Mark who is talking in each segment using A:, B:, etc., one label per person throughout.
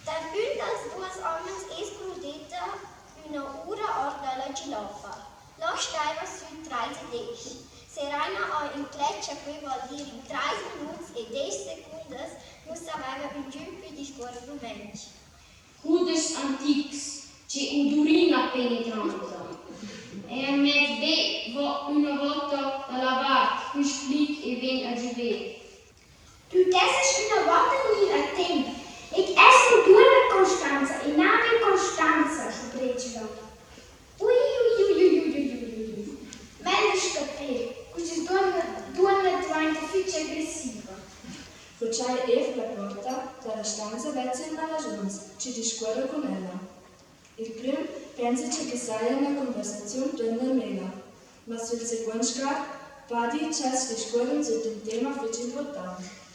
A: Der Bündels duas homens escrudeta una ura orda la gilofa. Lo staiva sui 30. Serena o in cleccia qui vuol dire in 30 minuti e 10 secondes non sapeva più più di scuola rumenici.
B: Cudes antics, ce udurina penetranta. E a me ve vo una volta a lavar, un splic e ven a giver.
A: Du tessest una volta in a tempo. Ik esso due Costanza e nave Costanza, sprecio. Ui. Meglio scappare, così donna diventa fice aggressiva.
C: Facciai Eve la porta dalla stanza verso il Malajons, ci discorre con ella. Il primo pensa che sia una conversazione donna mela, ma sul secondo scar padi c'è discorre su un tema fice importante.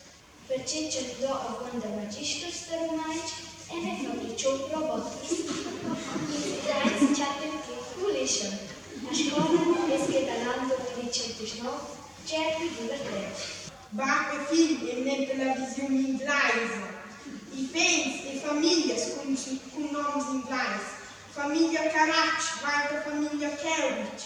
A: Perché c'è do a quando magister starumaic e ne fa di ciò robotis. Il Kleins c'ha per foolish. A scuola es che dall'anno 1909 c'è più divertente.
D: Bacche figli e nella televisione inglese. I fans e famiglie con nomi inglesi. Famiglia Caracci, vanto famiglia Kerwich.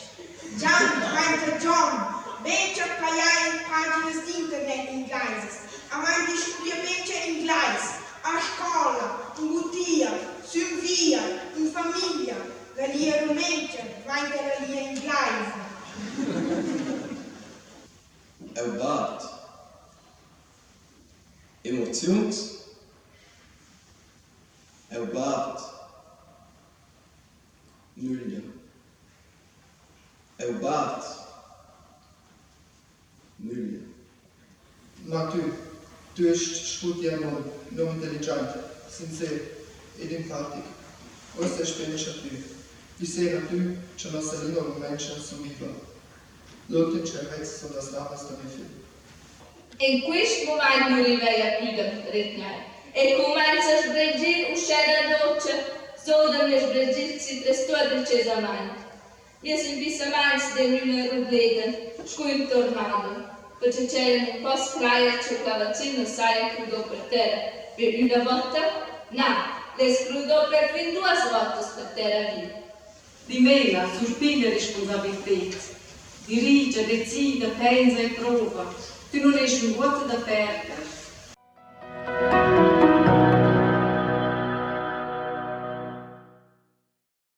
D: Gian, vanto John. Beccia paiai pagine di internet inglesi. Avanti studia beccia inglese. A scuola, in bottiglia, su via, in famiglia. La lia rumeccia, vanto la lia inglese.
E: Eu bad. Emotions. Eu bad. Nulla. Eu bad. Nulla.
F: Ma tu ești sputiamo non intelligente, sincero ed empatico. Questo è spero a tu. Di sera tu c'è una salina un mensch somiva. L'ultimo cervezzo sono das lamas da mio figlio.
G: In questo momento non rivela più da regnare e comincia a sbreggere uscire da doccia, solo da me sbreggersi tre storie decisamente. Io semplicemente da una rubleda, scuoio tornado, perché c'era un po' sfraia che la cena sai crudo per terra. Per una volta, no, le scrudò per 22 volte per terra via.
H: Di mela, surpiglia responsabilità. Dirige, decide, pensa e prova. Tu non hai un vuoto da perdere.